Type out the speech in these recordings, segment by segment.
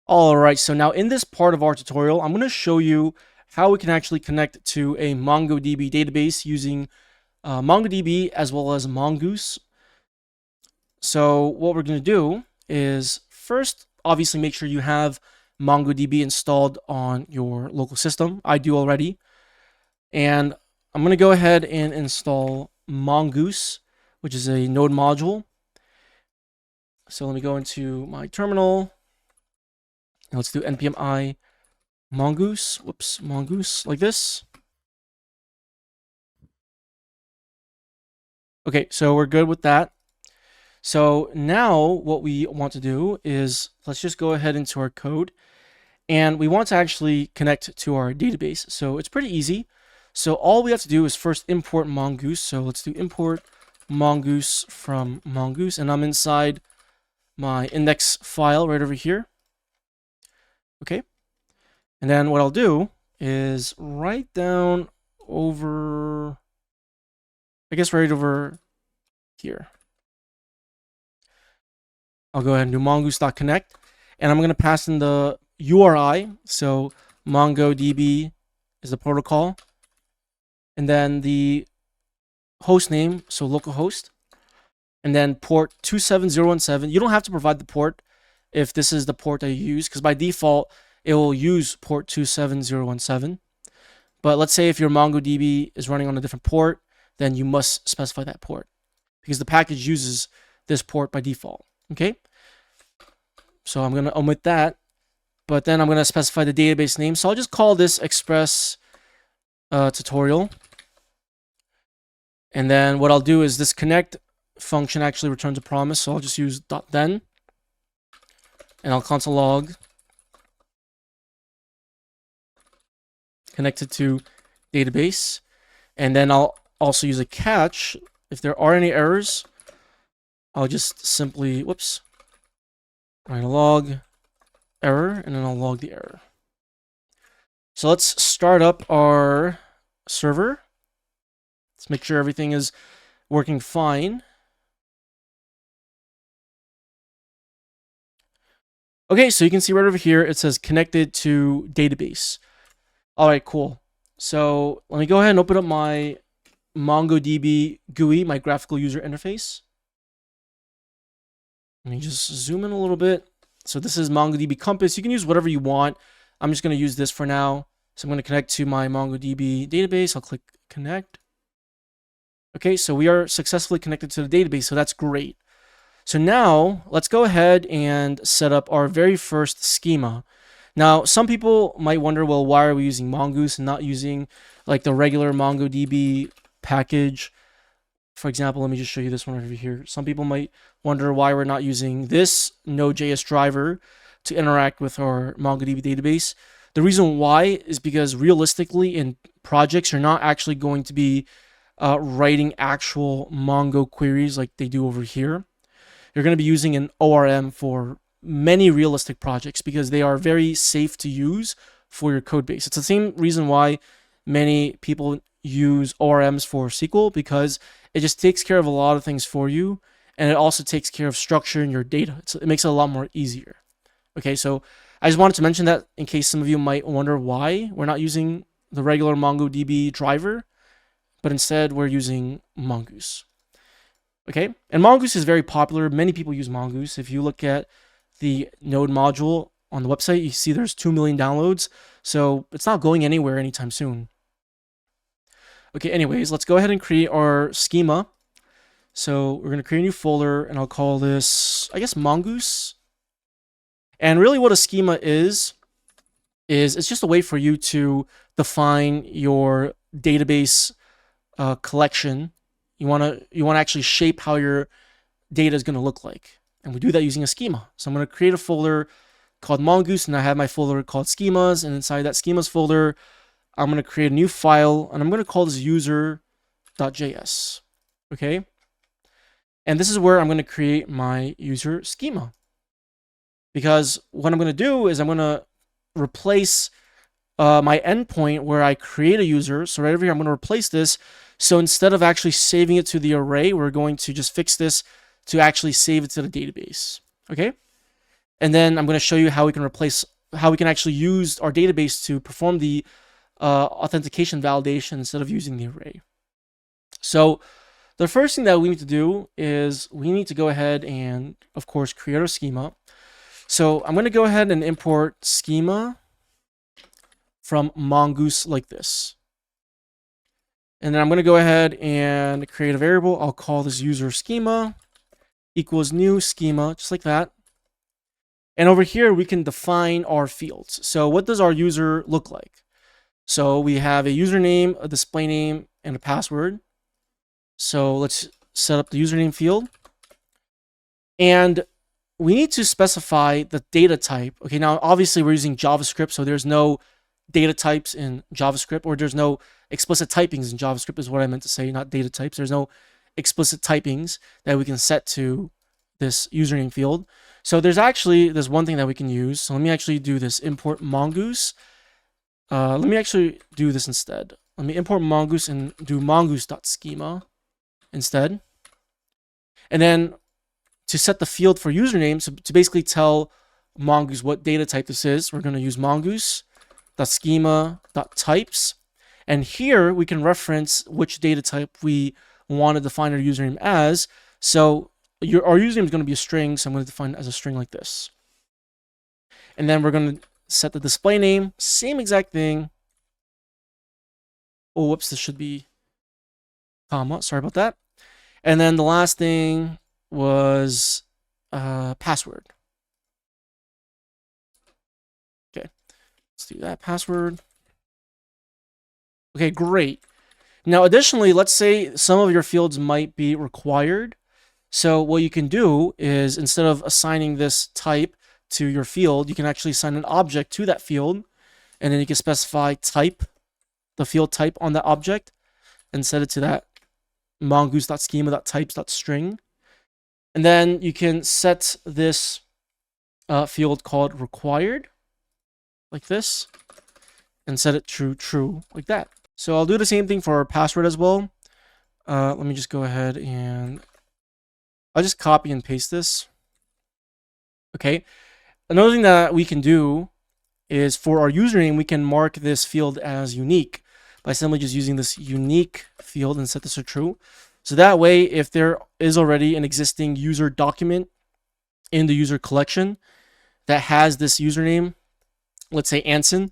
All right, so now in this part of our tutorial, I'm going to show you how we can actually connect to a MongoDB database using MongoDB as well as Mongoose. So what we're going to do is first, obviously make sure you have MongoDB installed on your local system. I do already. And I'm going to go ahead and install Mongoose, which is a node module. So let me go into my terminal. And let's do npm I mongoose, mongoose, like this. Okay, so we're good with that. So now what we want to do is, let's just go ahead into our code. And we want to actually connect to our database. So it's pretty easy. So all we have to do is first import Mongoose. So let's do import Mongoose from Mongoose. And I'm inside my index file right over here. Okay. And then what I'll do is right down over, I guess right over here. I'll go ahead and do mongoose.connect. And I'm going to pass in the URI. So MongoDB is the protocol. And then the host name, so localhost. And then port 27017. You don't have to provide the port if this is the port that you use, because by default, it will use port 27017. But let's say if your MongoDB is running on a different port, then you must specify that port because the package uses this port by default. Okay. So I'm going to omit that, but then I'm going to specify the database name. So I'll just call this express tutorial. And then what I'll do is this connect function actually returns a promise. So I'll just use .then and I'll console log connected to database. And then I'll also use a catch. If there are any errors, I'll just simply, write a log error, and then I'll log the error. So let's start up our server. Let's make sure everything is working fine. Okay, so you can see right over here, it says connected to database. All right, cool. So let me go ahead and open up my MongoDB GUI, my graphical user interface. Let me just zoom in a little bit. So this is MongoDB Compass. You can use whatever you want. I'm just going to use this for now. So I'm going to connect to my MongoDB database. I'll click connect. Okay, so we are successfully connected to the database, so that's great. So now let's go ahead and set up our very first schema. Now, some people might wonder, well, why are we using Mongoose and not using like the regular MongoDB package? For example, let me just show you this one over here. Some people might wonder why we're not using this Node.js driver to interact with our MongoDB database. The reason why is because realistically in projects, you're not actually going to be writing actual Mongo queries like they do over here. You're going to be using an ORM for many realistic projects because they are very safe to use for your code base. It's the same reason why many people use ORMs for SQL, because it just takes care of a lot of things for you, and it also takes care of structuring your data. It makes it a lot more easier. Okay, so I just wanted to mention that in case some of you might wonder why we're not using the regular MongoDB driver, but instead we're using Mongoose. Okay, and Mongoose is very popular. Many people use Mongoose. If you look at the node module on the website, you see there's 2 million downloads. So it's not going anywhere anytime soon. Okay, anyways, let's go ahead and create our schema. So we're going to create a new folder, and I'll call this, I guess, Mongoose. And really what a schema is it's just a way for you to define your database collection. You want to actually shape how your data is going to look like. And we do that using a schema. So I'm going to create a folder called Mongoose, and I have my folder called schemas. And inside that schemas folder, I'm going to create a new file, and I'm going to call this user.js. Okay. And this is where I'm going to create my user schema. Because what I'm going to do is I'm going to replace my endpoint where I create a user. So right over here, I'm going to replace this. So instead of actually saving it to the array, we're going to just fix this to actually save it to the database. Okay. And then I'm going to show you how we can actually use our database to perform the authentication validation instead of using the array. So the first thing that we need to do is we need to go ahead and, of course, create our schema. So I'm going to go ahead and import schema from Mongoose like this. And then I'm going to go ahead and create a variable. I'll call this user schema equals new schema, just like that. And over here, we can define our fields. So what does our user look like? So we have a username, a display name, and a password. So let's set up the username field. And we need to specify the data type. Okay, now obviously we're using JavaScript, so there's no data types in JavaScript, or there's no explicit typings in JavaScript is what I meant to say, not data types. There's no explicit typings that we can set to this username field. So there's one thing that we can use. So let me actually do this import mongoose. Let me actually do this instead. Let me import mongoose and do mongoose.schema instead. And then to set the field for username, so to basically tell Mongoose what data type this is, we're going to use mongoose.schema.types. And here we can reference which data type we want to define our username as. So our username is going to be a string, so I'm going to define it as a string like this. And then we're going to set the display name, same exact thing. Oh, whoops, this should be comma, sorry about that. And then the last thing was password. Okay, let's do that, password. Okay, great. Now, additionally, let's say some of your fields might be required. So what you can do is, instead of assigning this type to your field, you can actually assign an object to that field, and then you can specify type, the field type on that object, and set it to that mongoose.schema.types.string. And then you can set this field called required, like this, and set it true, like that. So I'll do the same thing for our password as well. Let me just go ahead and I'll just copy and paste this. Okay. Another thing that we can do is for our username, we can mark this field as unique by simply just using this unique field and set this to true. So that way, if there is already an existing user document in the user collection that has this username, let's say Anson,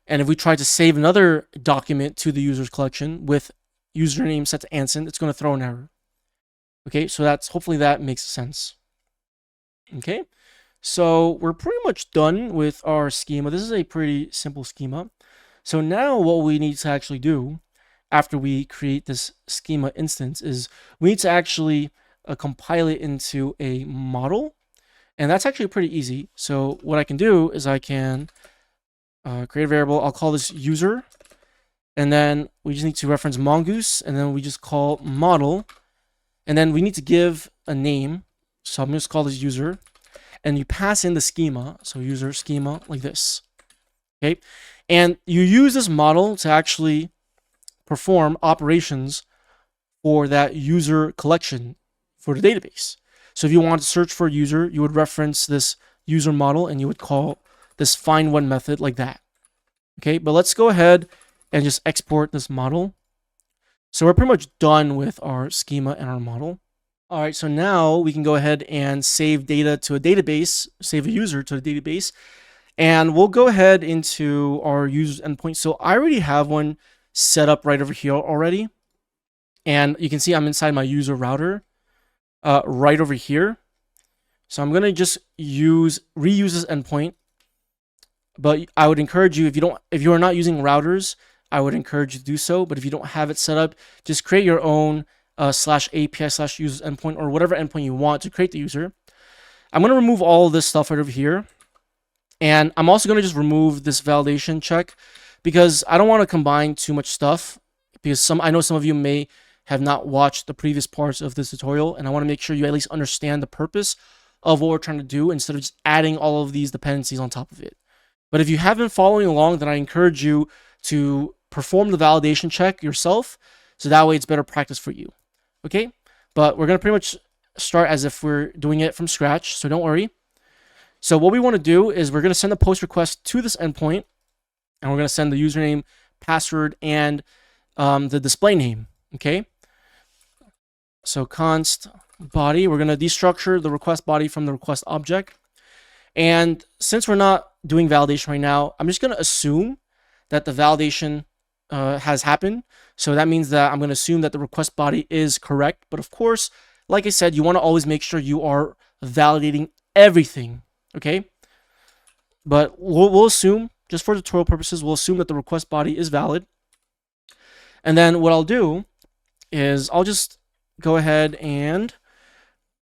and if we try to save another document to the user's collection with username set to Anson, it's going to throw an error. Okay, so hopefully that makes sense. Okay, so we're pretty much done with our schema. This is a pretty simple schema. So now what we need to actually do after we create this schema instance is we need to actually compile it into a model. And that's actually pretty easy. So what I can do is I can create a variable. I'll call this user. And then we just need to reference mongoose. And then we just call model. And then we need to give a name. So I'm going to call this user. And you pass in the schema. So user schema like this. Okay. And you use this model to actually perform operations for that user collection for the database. So if you want to search for a user, you would reference this user model and you would call this find one method like that. Okay, but let's go ahead and just export this model. So we're pretty much done with our schema and our model. All right, so now we can go ahead and save data to a database, save a user to a database, and we'll go ahead into our user endpoint. So I already have one set up right over here already. And you can see I'm inside my user router right over here. So I'm going to just reuse this endpoint. But I would encourage you, if you are not using routers, I would encourage you to do so. But if you don't have it set up, just create your own /API/user endpoint or whatever endpoint you want to create the user. I'm going to remove all of this stuff right over here. And I'm also going to just remove this validation check because I don't want to combine too much stuff, because I know some of you may have not watched the previous parts of this tutorial, and I want to make sure you at least understand the purpose of what we're trying to do instead of just adding all of these dependencies on top of it. But if you have been following along, then I encourage you to perform the validation check yourself, so that way it's better practice for you. Okay? But we're going to pretty much start as if we're doing it from scratch, so don't worry. So what we want to do is we're going to send a post request to this endpoint, and we're going to send the username, password, and the display name. Okay. So const body, we're going to destructure the request body from the request object. And since we're not doing validation right now, I'm just going to assume that the validation has happened. So that means that I'm going to assume that the request body is correct. But of course, like I said, you want to always make sure you are validating everything. Okay. But we'll assume, just for tutorial purposes, we'll assume that the request body is valid. And then what I'll do is I'll just go ahead and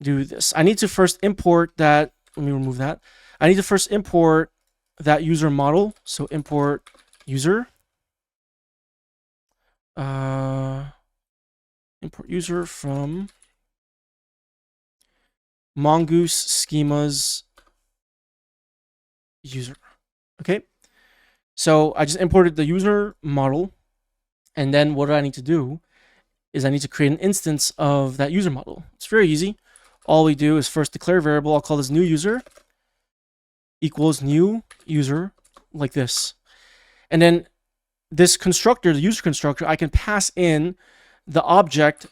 do this. I need to first import that. Let me remove that. I need to first import that user model. So import user. Import user from Mongoose schemas user. Okay. So I just imported the user model. And then what I need to do is I need to create an instance of that user model. It's very easy. All we do is first declare a variable. I'll call this new user equals new user, like this. And then this constructor, the user constructor, I can pass in the object,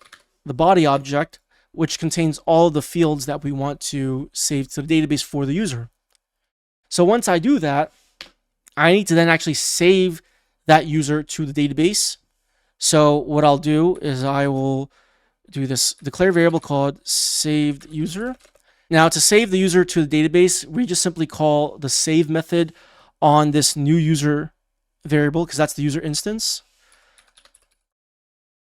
the body object, which contains all the fields that we want to save to the database for the user. So once I do that, I need to then actually save that user to the database. So what I'll do is I will do this declare variable called saved user. Now to save the user to the database, we just simply call the save method on this new user variable because that's the user instance.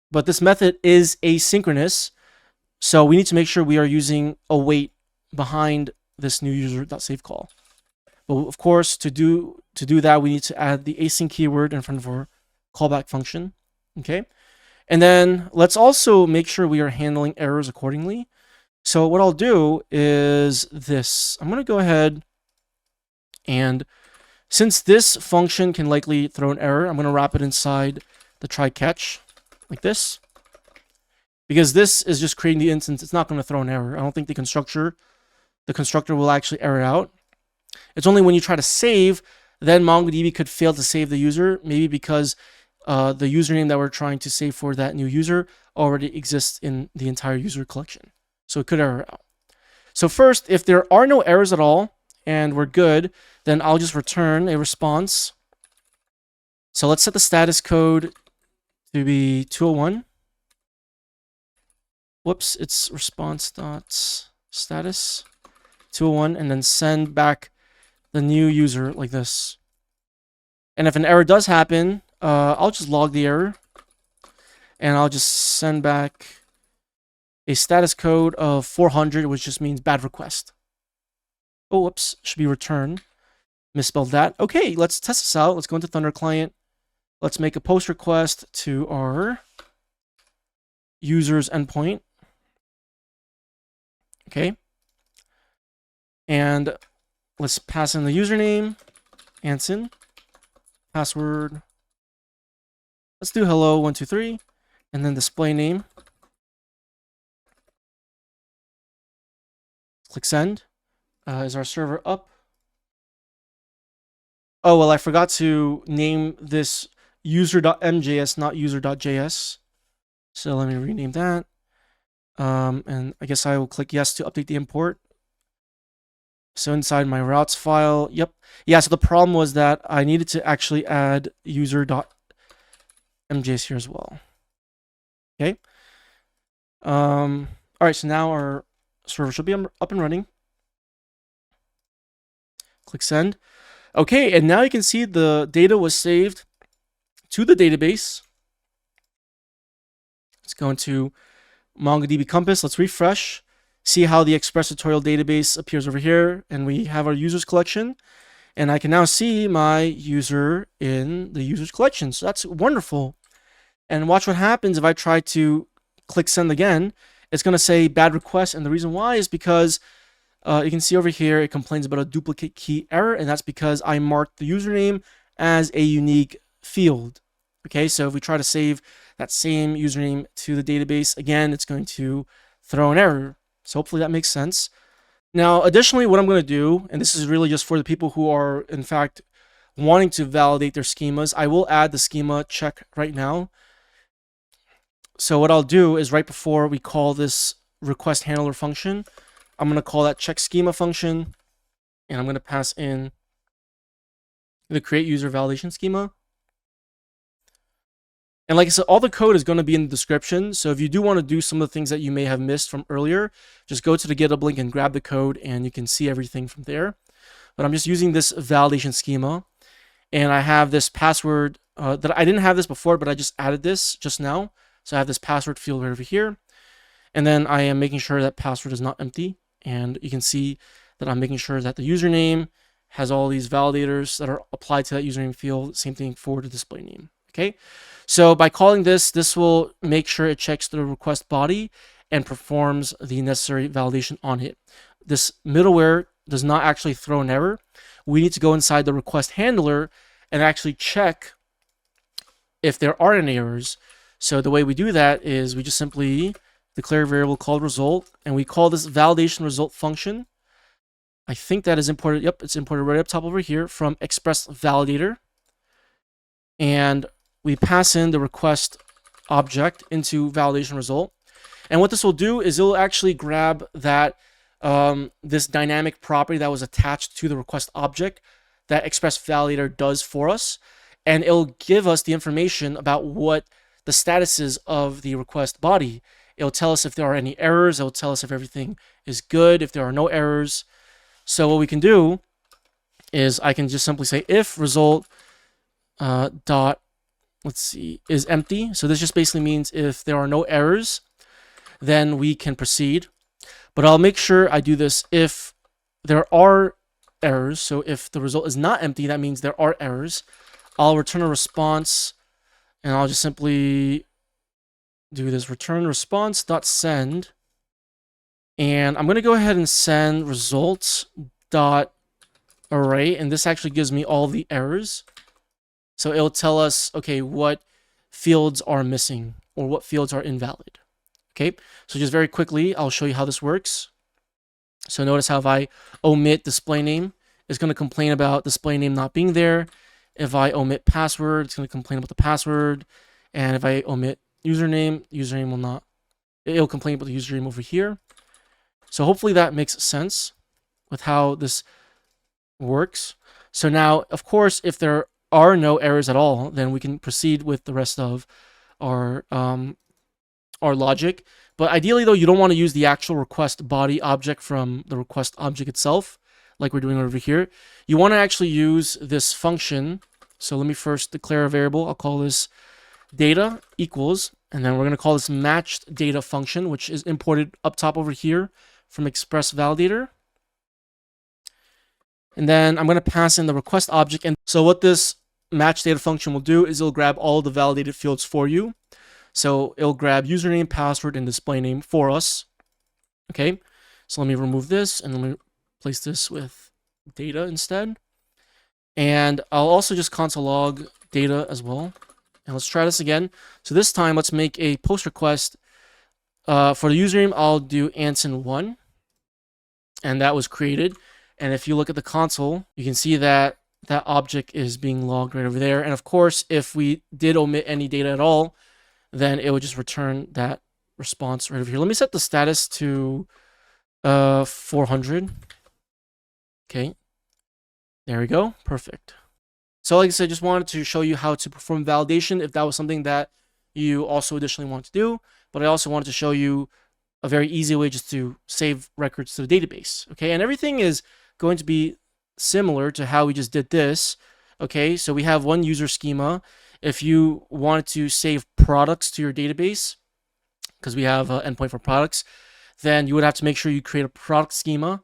But this method is asynchronous, so we need to make sure we are using await behind this new user.save call. But of course, to do that, we need to add the async keyword in front of our callback function. Okay. And then let's also make sure we are handling errors accordingly. So what I'll do is this. I'm going to go ahead and since this function can likely throw an error, I'm going to wrap it inside the try catch like this. Because this is just creating the instance. It's not going to throw an error. I don't think the constructor will actually error out. It's only when you try to save, then MongoDB could fail to save the user, maybe because the username that we're trying to save for that new user already exists in the entire user collection. So it could error out. So first, if there are no errors at all and we're good, then I'll just return a response. So let's set the status code to be 201. Whoops, it's response.status 201, and then send back the new user like this. And if an error does happen, I'll just log the error and I'll just send back a status code of 400, which just means bad request. Oh, whoops, should be return. Misspelled that. Okay, let's test this out. Let's go into Thunder Client. Let's make a post request to our user's endpoint. Okay. And let's pass in the username, Anson, password. Let's do hello123, and then display name. Click send. Is our server up? Oh, well, I forgot to name this user.mjs, not user.js. So let me rename that. And I guess I will click yes to update the import. So inside my routes file, yep. Yeah, so the problem was that I needed to actually add user.mjs here as well. Okay. All right, so now our server should be up and running. Click send. Okay, and now you can see the data was saved to the database. Let's go into MongoDB Compass. Let's refresh. See how the Express tutorial database appears over here, and we have our users collection. And I can now see my user in the users collection. So that's wonderful. And watch what happens if I try to click send again. It's going to say bad request, and the reason why is because you can see over here it complains about a duplicate key error, and that's because I marked the username as a unique field. Okay, so if we try to save that same username to the database, again, it's going to throw an error. So hopefully that makes sense. Now, additionally, what I'm going to do, and this is really just for the people who are, in fact, wanting to validate their schemas, I will add the schema check right now. So what I'll do is right before we call this request handler function, I'm going to call that check schema function, and I'm going to pass in the create user validation schema. And like I said, all the code is going to be in the description. So if you do want to do some of the things that you may have missed from earlier, just go to the GitHub link and grab the code, and you can see everything from there. But I'm just using this validation schema, and I have this password that I didn't have this before, but I just added this just now. So I have this password field right over here. And then I am making sure that password is not empty. And you can see that I'm making sure that the username has all these validators that are applied to that username field. Same thing for the display name. Okay. So by calling this, this will make sure it checks the request body and performs the necessary validation on it. This middleware does not actually throw an error. We need to go inside the request handler and actually check if there are any errors. So the way we do that is we just simply declare a variable called result, and we call this validation result function. I think that is imported. Yep, it's imported right up top over here from express validator. And we pass in the request object into validation result. And what this will do is it'll actually grab that this dynamic property that was attached to the request object that express validator does for us, and it'll give us the information about what the status is of the request body. It'll tell us if there are any errors. It'll tell us if everything is good, if there are no errors. So what we can do is I can just simply say if result dot, let's see, is empty. So this just basically means if there are no errors, then we can proceed. But I'll make sure I do this if there are errors. So if the result is not empty, that means there are errors. I'll return a response, and I'll just simply do this return response dot send. And I'm going to go ahead and send results dot array, and this actually gives me all the errors. So it'll tell us, okay, what fields are missing or what fields are invalid. Okay, so just very quickly, I'll show you how this works. So notice how if I omit display name, it's going to complain about display name not being there. If I omit password, it's going to complain about the password. And if I omit username, username will not. It'll complain about the username over here. So hopefully that makes sense with how this works. So now, of course, if there are no errors at all, then we can proceed with the rest of our logic. But ideally, though, you don't want to use the actual request body object from the request object itself, like we're doing over here. You want to actually use this function. So let me first declare a variable. I'll call this data equals, and then we're going to call this matched data function, which is imported up top over here from express validator. And then I'm going to pass in the request object. And so what this match data function will do is it'll grab all the validated fields for you. So it'll grab username, password, and display name for us. Okay, so let me remove this and let me replace this with data instead. And I'll also just console log data as well. And let's try this again. So this time, let's make a post request. For the username, I'll do Anson1. And that was created. And if you look at the console, you can see that that object is being logged right over there. And of course, if we did omit any data at all, then it would just return that response right over here. Let me set the status to 400. Okay, there we go. Perfect. So like I said, just wanted to show you how to perform validation if that was something that you also additionally want to do. But I also wanted to show you a very easy way just to save records to the database. Okay, and everything is going to be similar to how we just did this. Okay, so we have one user schema. If you wanted to save products to your database, because we have an endpoint for products, then you would have to make sure you create a product schema,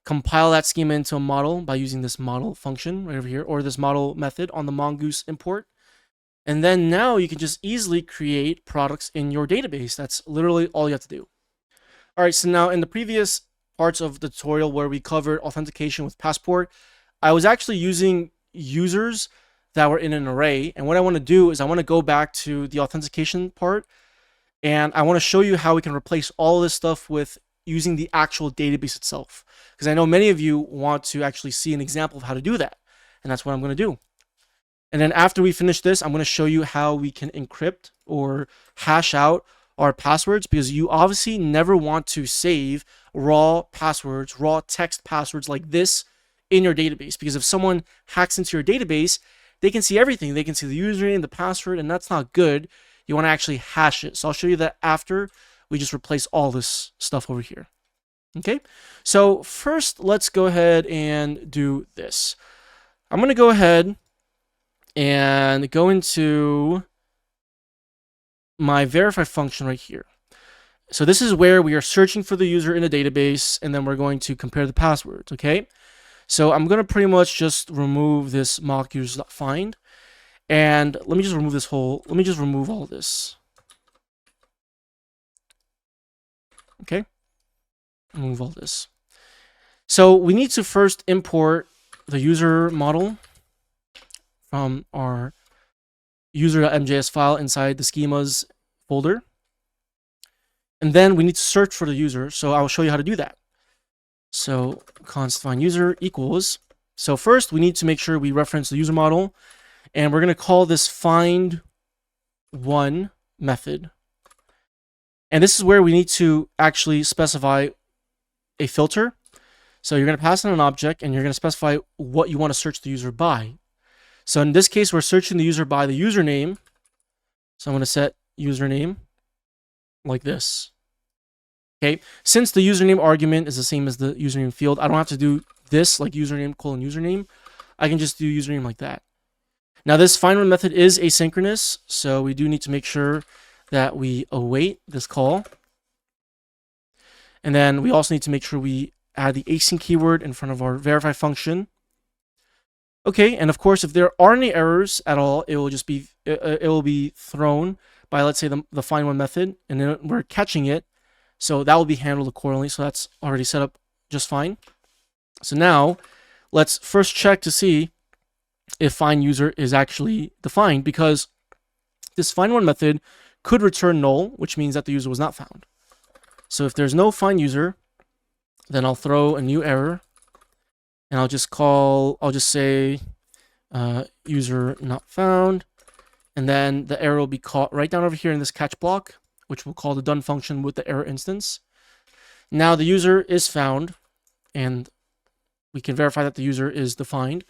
compile that schema into a model by using this model function right over here, or this model method on the Mongoose import. And then now you can just easily create products in your database. That's literally all you have to do. All right, so now in the previous parts of the tutorial where we covered authentication with Passport, I was actually using users that were in an array. And what I want to do is I want to go back to the authentication part, and I want to show you how we can replace all this stuff with using the actual database itself. Because I know many of you want to actually see an example of how to do that. And that's what I'm going to do. And then after we finish this, I'm going to show you how we can encrypt or hash out our passwords, because you obviously never want to save raw passwords, raw text passwords like this in your database. Because if someone hacks into your database, they can see everything. They can see the username, the password, and that's not good. You want to actually hash it. So I'll show you that after we just replace all this stuff over here. Okay, so first let's go ahead and do this. I'm going to go ahead and go into my verify function right here. So this is where we are searching for the user in the database, and then we're going to compare the passwords, okay? So I'm going to pretty much just remove this mock user.find, and let me just remove all this. Okay, remove all this. So we need to first import the user model from our user.mjs file inside the schemas folder. And then we need to search for the user. So I will show you how to do that. So const find user equals. So first we need to make sure we reference the user model, and we're going to call this find one method. And this is where we need to actually specify a filter. So you're going to pass in an object, and you're going to specify what you want to search the user by. So in this case, we're searching the user by the username. So I'm going to set username like this. Okay. Since the username argument is the same as the username field, I don't have to do this like username : username. I can just do username like that. Now this find one method is asynchronous, so we do need to make sure that we await this call. And then we also need to make sure we add the async keyword in front of our verify function. Okay, and of course, if there are any errors at all, it will be thrown by, let's say, the find one method, and then we're catching it, so that will be handled accordingly. So that's already set up just fine. So now let's first check to see if find user is actually defined, because this find one method could return null, which means that the user was not found. So if there's no find user, then I'll throw a new error, and I'll just say user not found, and then the error will be caught right down over here in this catch block, which we'll call the done function with the error instance. Now the user is found, and we can verify that the user is defined.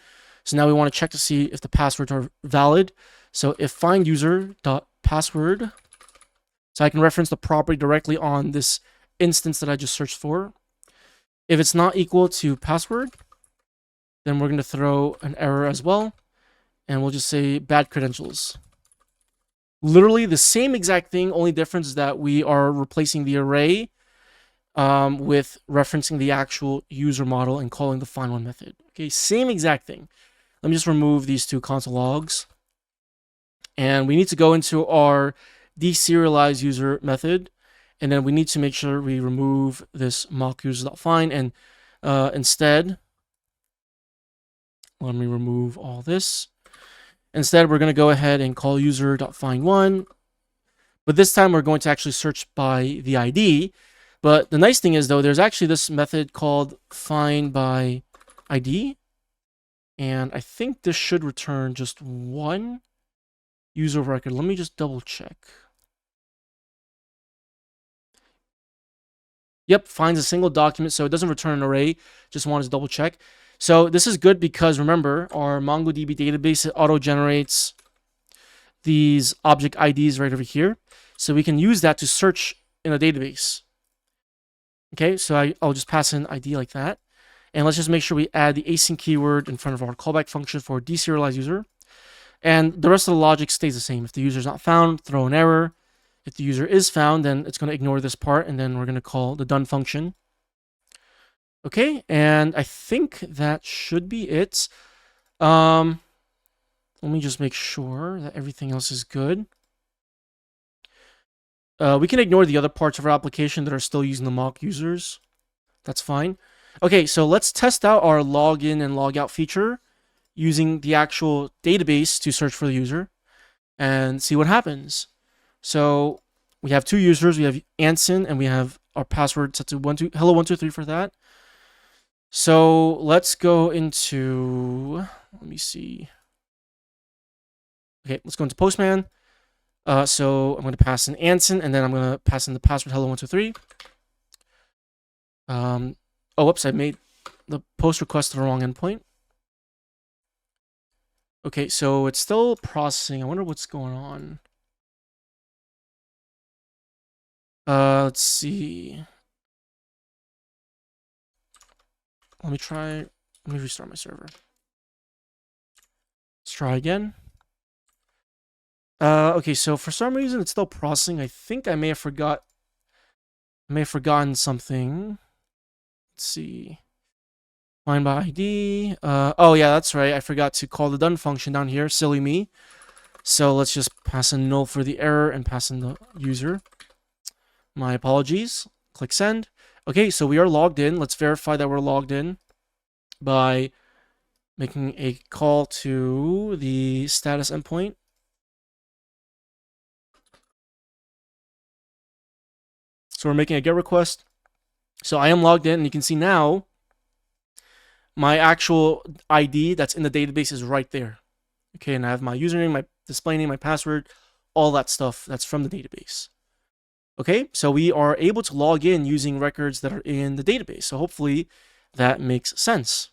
So now we want to check to see if the passwords are valid. So if find user.password, so I can reference the property directly on this instance that I just searched for. If it's not equal to password, then we're going to throw an error as well, and we'll just say bad credentials. Literally the same exact thing, only difference is that we are replacing the array with referencing the actual user model and calling the find one method. Okay, same exact thing. Let me just remove these two console logs, and we need to go into our deserialize user method, and then we need to make sure we remove this mock user.find, and instead, let me remove all this. Instead, we're going to go ahead and call user.find1, but this time we're going to actually search by the ID. But the nice thing is, though, there's actually this method called find by ID, and I think this should return just one user record. Let me just double check. Yep, finds a single document, so it doesn't return an array. Just wanted to double check. So this is good because, remember, our MongoDB database, it auto-generates these object IDs right over here. So we can use that to search in a database. Okay, so I'll just pass in ID like that. And let's just make sure we add the async keyword in front of our callback function for deserialize user. And the rest of the logic stays the same. If the user is not found, throw an error. If the user is found, then it's going to ignore this part, and then we're going to call the done function. Okay, and I think that should be it. Let me just make sure that everything else is good. We can ignore the other parts of our application that are still using the mock users. That's fine. Okay, so let's test out our login and logout feature using the actual database to search for the user and see what happens. So we have two users. We have Anson and we have our password set to hello123 for that. So let's go into, let me see. Okay, let's go into Postman. So I'm going to pass in Anson, and then I'm going to pass in the password hello123. Oh, whoops, I made the post request to the wrong endpoint. Okay, so it's still processing. I wonder what's going on. Let's see. Let me restart my server. Let's try again. Okay, so for some reason it's still processing. I think I may have forgotten something. Let's see. Find by ID. Oh yeah, that's right. I forgot to call the done function down here. Silly me. So let's just pass in null for the error and pass in the user. My apologies. Click send. Okay, so we are logged in. Let's verify that we're logged in by making a call to the status endpoint. So we're making a GET request. So I am logged in, and you can see now my actual ID that's in the database is right there. Okay, and I have my username, my display name, my password, all that stuff that's from the database. Okay, so we are able to log in using records that are in the database. So hopefully that makes sense.